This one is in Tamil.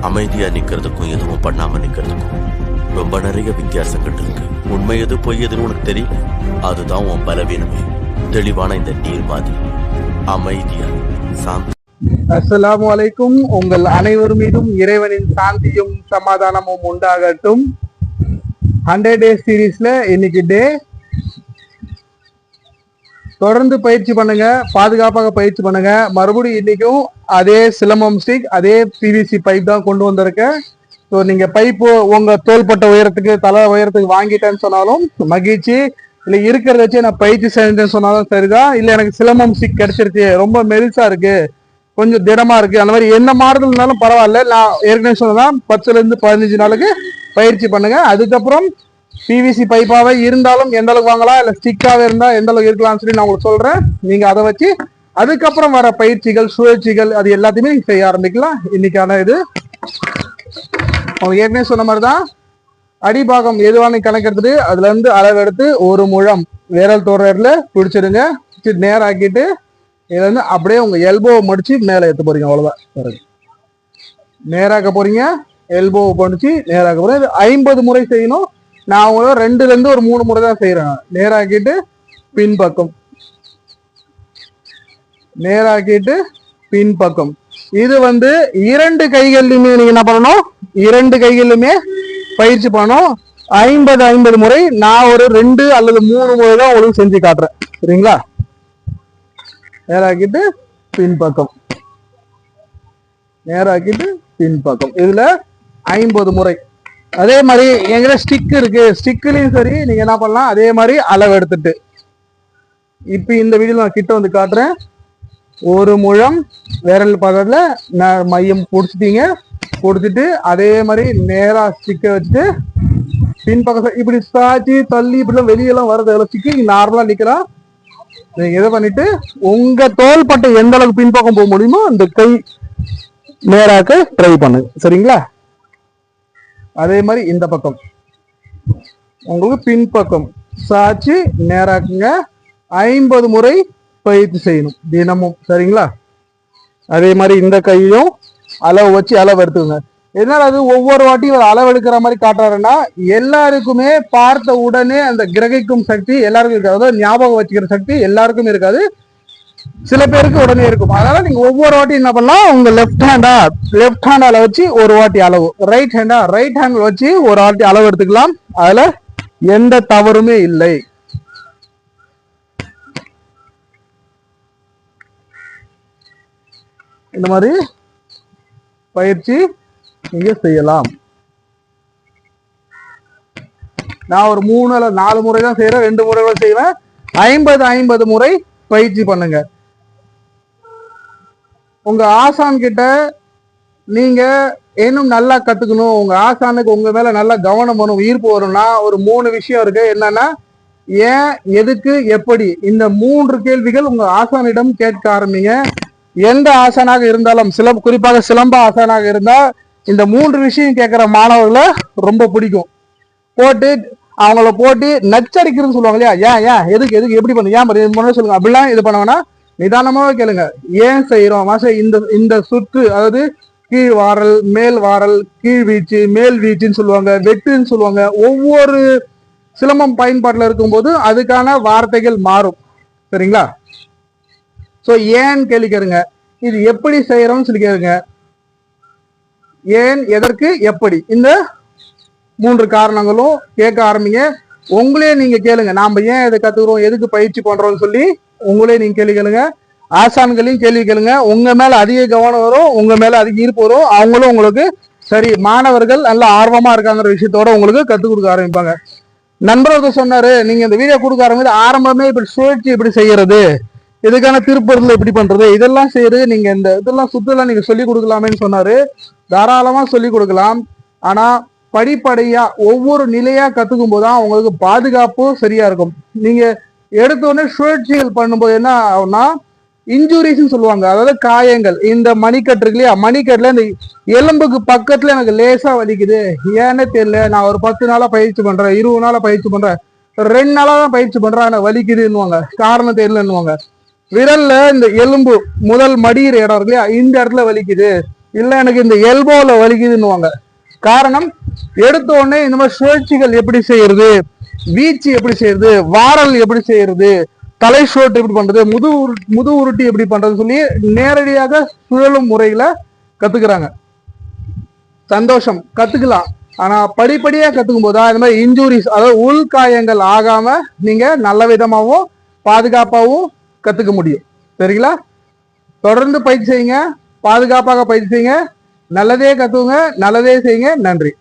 அமைதியா நிக்கிறதுக்கும் எதுவும் பண்ணாம நிக்கிறதுக்கும் ரொம்ப நிறைய வித்தியாசங்கள் இருக்கு. உண்மை எது பொய் எதுன்னு உனக்கு தெரியும். அதுதான் உன் பலவீனமே. தெளிவான இந்த நீர் மாதிரி அமைதியா சாந்தி. அஸ்ஸலாமு அலைக்கும். உங்கள் அனைவர் மீதும் இறைவனின் சாந்தியும் சமாதானமும் உண்டாகட்டும். 100 days சீரீஸ்ல இன்னைக்கு டே. தொடர்ந்து பயிற்சி பண்ணுங்க, பாதுகாப்பாக பயிற்சி பண்ணுங்க. மறுபடியும் இன்னைக்கும் அதே சிலம்பம் ஸ்டிக், அதே பிவிசி பைப் தான் கொண்டு வந்திருக்கேன். ஸோ நீங்க பைப்பு உங்க தோள்பட்ட உயரத்துக்கு தலை உயரத்துக்கு வாங்கிட்டேன்னு சொன்னாலும் மகிழ்ச்சி. இல்லை இருக்கிறத வச்சு நான் பயிற்சி செஞ்சேன்னு சொன்னாலும் சரிதான். இல்லை எனக்கு சிலம்பம் ஸ்டிக் கிடைச்சிருச்சு, ரொம்ப மெலிசா இருக்கு, கொஞ்சம் திடமா இருக்கு, அந்த மாதிரி என்ன மாறுதல் இருந்தாலும் பரவாயில்ல. நான் ஏற்கனவே சொன்னதான் 10 to 15 நாளுக்கு பயிற்சி பண்ணுங்க. அதுக்கப்புறம் பிவிசி பைப்பாவே இருந்தாலும் எந்த அளவுக்கு வாங்கலாம், இல்லை ஸ்டிக்காவே இருந்தா எந்த அளவுக்கு இருக்கலாம்னு சொல்லி நான் உங்களுக்கு சொல்றேன். நீங்க அதை வச்சு அதுக்கப்புறம் வர பயிற்சிகள் சுழற்சிகள் அது எல்லாத்தையுமே நீங்க செய்ய ஆரம்பிக்கலாம். இன்னைக்கான இது உங்களுக்கு ஏற்கனவே சொன்ன மாதிரிதான். அடிபாகம் எதுவான கணக்கெடுத்துட்டு அதுல இருந்து அளவு எடுத்து 1 முழம் விரல் தோறல பிடிச்சிருங்க. நேராக்கிட்டு இதுல இருந்து அப்படியே உங்க எல்போவை மடிச்சு மேல ஏற்ற போறீங்க. அவ்வளவுதான். நேராக்க போறீங்க, எல்போவை படிச்சு நேராக்க போறீங்க. இது 50 முறை செய்யணும். நான் உங்களோட 2 to 3 முறை தான் செய்யறேன். நேராக்கிட்டு பின்பக்கம், நேராக்கிட்டு பின்பக்கம். இது 2 கைகள்லையுமே நீங்க என்ன பண்ணணும், 2 கைகள்லையுமே பயிற்சி பண்ணணும். 50 முறை. நான் ஒரு 2 அல்லது 3 முறை தான் உங்களுக்கு செஞ்சு காட்டுறேன். சரிங்களா? நேராக்கிட்டு பின்பக்கம், நேராக்கிட்டு பின்பக்கம். இதுல 50 முறை. அதே மாதிரி எங்கிட்ட ஸ்டிக் இருக்கு, ஸ்டிக்லயும் சரி நீங்க என்ன பண்ணலாம், அதே மாதிரி அளவு எடுத்துட்டு இப்ப இந்த வீடியோ நான் கிட்ட வந்து காட்டுறேன். 1 முழம் விரல் பக்கத்துல நான் மையம் பிடிச்சிட்டீங்க. கொடுத்துட்டு அதே மாதிரி நேரா ஸ்டிக்கை வச்சுட்டு பின்பக்கம் இப்படி சாச்சி தள்ளி இப்படிலாம் வெளியெல்லாம் வரது ஸ்டிக்கு நார்மலா நிக்கலாம். நீங்க இதை பண்ணிட்டு உங்க தோள்பட்டை எந்த அளவுக்கு பின்பக்கம் போக முடியுமோ அந்த கை நேராக்க ட்ரை பண்ணுங்க. சரிங்களா? அதே மாதிரி இந்த பக்கம் உங்களுக்கு பின்பக்கம் சாச்சி நேராக்குங்க. 50 முறை பயிற்சி செய்யணும் தினமும். சரிங்களா? அதே மாதிரி இந்த கையும் அளவு வச்சு அளவு எடுத்துக்கோங்க. எதனால அது ஒவ்வொரு வாட்டியும் அளவு எடுக்கிற மாதிரி காட்டுறாருன்னா, எல்லாருக்குமே பார்த்த உடனே அந்த கிரகிக்கும் சக்தி எல்லாருக்கும் இருக்காது. அதாவது ஞாபகம் வச்சுக்கிற சக்தி எல்லாருக்கும் இருக்காது, சில பேருக்கு உடனே இருக்கும். அதனால நீங்க ஒவ்வொரு வாட்டி என்ன பண்ணலாம், உங்க லெஃப்ட் ஹேண்டால வச்சு ஒரு வாட்டி அளவு, ரைட் ஹேண்ட் வச்சு ஒரு வாட்டி அளவு எடுத்துக்கலாம். அதுல எந்த தவறுமே இல்லை. இந்த மாதிரி பயிற்சி நீங்க செய்யலாம். நான் ஒரு 3 அல்லது 4 முறை தான் செய்யறேன், 2 முறை செய்வேன். 50 முறை பயிற்சி பண்ணுங்க. உங்க ஆசான் கிட்ட நீங்க இன்னும் நல்லா கத்துக்கணும், உங்க ஆசானுக்கு உங்க மேல நல்லா கவனம் வரும், ஈர்ப்பு வரும்னா ஒரு 3 விஷயம் இருக்கு. என்னன்னா, ஏன், எதுக்கு, எப்படி, இந்த 3 கேள்விகள் உங்க ஆசானிடம் கேட்க ஆரம்பிங்க. எந்த ஆசானாக இருந்தாலும், குறிப்பாக சிலம்ப ஆசானாக இருந்தா இந்த 3 விஷயம் கேட்கிற மாணவர்களை ரொம்ப பிடிக்கும். அவங்கள போட்டு நச்சரிக்கிறதுன்னு சொல்லுவாங்க இல்லையா, ஏன் எதுக்கு எப்படி பண்ணு, ஏன் சொல்லுங்க, அப்படிலாம் இது பண்ண வேணா, நிதானமாவே கேளுங்க. ஏன் செய்யறோம் இந்த சுற்று, அதாவது கீழ் வாரல், மேல் வாரல், கீழ் வீச்சு, மேல் வீச்சுன்னு சொல்லுவாங்க, வெட்டுன்னு சொல்லுவாங்க. ஒவ்வொரு சிலம்பம் பயன்பாட்டில் இருக்கும்போது அதுக்கான வார்த்தைகள் மாறும். சரிங்களா? சோ ஏன் கேள்வி கேளுங்க. இது எப்படி செய்யறோம்னு சொல்லி கேளுங்க. ஏன், எதற்கு, எப்படி, இந்த 3 காரணங்களும் கேட்க ஆரம்பிங்க. உங்களே நீங்க கேளுங்க, நாம ஏன் இதை கத்துக்கிறோம், எதுக்கு பயிற்சி பண்றோம்னு சொல்லி உங்களே நீங்க கேள்வி கேளுங்க. ஆசான்களையும் கேள்வி கேளுங்க. உங்க மேல அதிக கவனம் வரும், உங்க மேல அதிக ஈர்ப்பு வரும். அவங்களும் உங்களுக்கு சரி, மாணவர்கள் நல்ல ஆர்வமா இருக்காங்கிற விஷயத்தோட உங்களுக்கு கத்துக் கொடுக்க ஆரம்பிப்பாங்க. நண்பர்கள் சொன்னாரு, நீங்க இந்த வீடியோ கொடுக்க ஆரம்பிச்சு ஆரம்பமே இப்படி சுழற்சி எப்படி செய்யறது, இதுக்கான திருப்பதில் எப்படி பண்றது, இதெல்லாம் செய்யறது, நீங்க இந்த இதெல்லாம் சுத்தலாம் நீங்க சொல்லி கொடுக்கலாமேன்னு சொன்னாரு. தாராளமா சொல்லி கொடுக்கலாம். ஆனா படிப்படியா ஒவ்வொரு நிலையா கத்துக்கும் போதுதான் உங்களுக்கு பாதுகாப்பு சரியா இருக்கும். நீங்க எடுத்த உடனே சுழற்சிகள் பண்ணும்போது என்ன ஆகும்னா, இன்ஜுரிஸ் சொல்லுவாங்க, அதாவது காயங்கள். இந்த மணிக்கட்டு இருக்கு இல்லையா, மணிக்கட்டுல இந்த எலும்புக்கு பக்கத்துல எனக்கு லேசா வலிக்குது, ஏன்னு தெரியல, நான் ஒரு 10 நாளா பயிற்சி பண்றேன், 20 நாளா பயிற்சி பண்றேன், 2 நாளா தான் பயிற்சி பண்றேன், எனக்கு வலிக்குதுன்னுவாங்க, காரணம் தெரியலன்னுவாங்க. விரல்ல இந்த எலும்பு முதல் மடியிற இடம் இருக்கு இல்லையா, இந்த இடத்துல வலிக்குது, இல்ல எனக்கு இந்த எல்போல வலிக்குதுன்னுவாங்க. காரணம், எடுத்த உடனே இந்த மாதிரி சுழற்சிகள் எப்படி செய்யறது, வீச்சு எப்படி செய்யறது, வாரல் எப்படி செய்யறது, தலை ஷோட் எப்படி பண்றது, முது உருட்டி எப்படி பண்றது சொல்லி நேரடியாக சுழலும் முறையில கத்துக்கிறாங்க. சந்தோஷம், கத்துக்கலாம். ஆனா படிப்படியா கத்துக்கும் போதா இந்த மாதிரி இன்ஜூரிஸ், அதாவது உள்காயங்கள் ஆகாம நீங்க நல்ல விதமாகவும் பாதுகாப்பாகவும் கத்துக்க முடியும். சரிங்களா? தொடர்ந்து பயிற்சி செய்யுங்க, பாதுகாப்பாக பயிற்சி செய்யுங்க, நல்லதே கத்துங்க, நல்லதே செய்யுங்க. நன்றி.